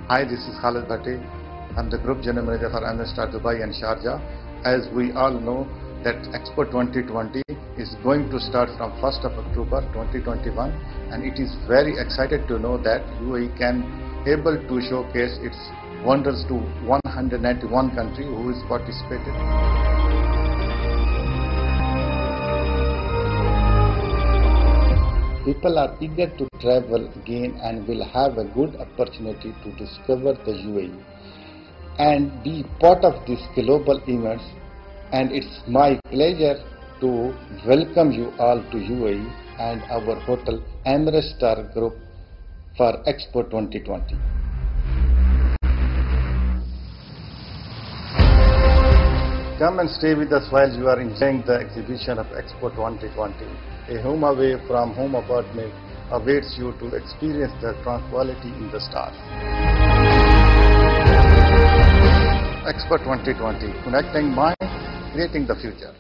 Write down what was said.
Hi, this is Khalid Bhatti. I'm the Group General Manager for Ameristar Dubai and Sharjah. As we all know that Expo 2020 is going to start from 1st of October 2021, and it is very excited to know that UAE can able to showcase its wonders to 191 countries who is participated. People are eager to travel again and will have a good opportunity to discover the UAE and be part of these global events. And it's my pleasure to welcome you all to UAE and our hotel Ameristar Group for Expo 2020. Come and stay with us while you are enjoying the exhibition of Expo 2020. A home away from home apartment awaits you to experience the tranquility in the stars. Expo 2020, connecting mind, creating the future.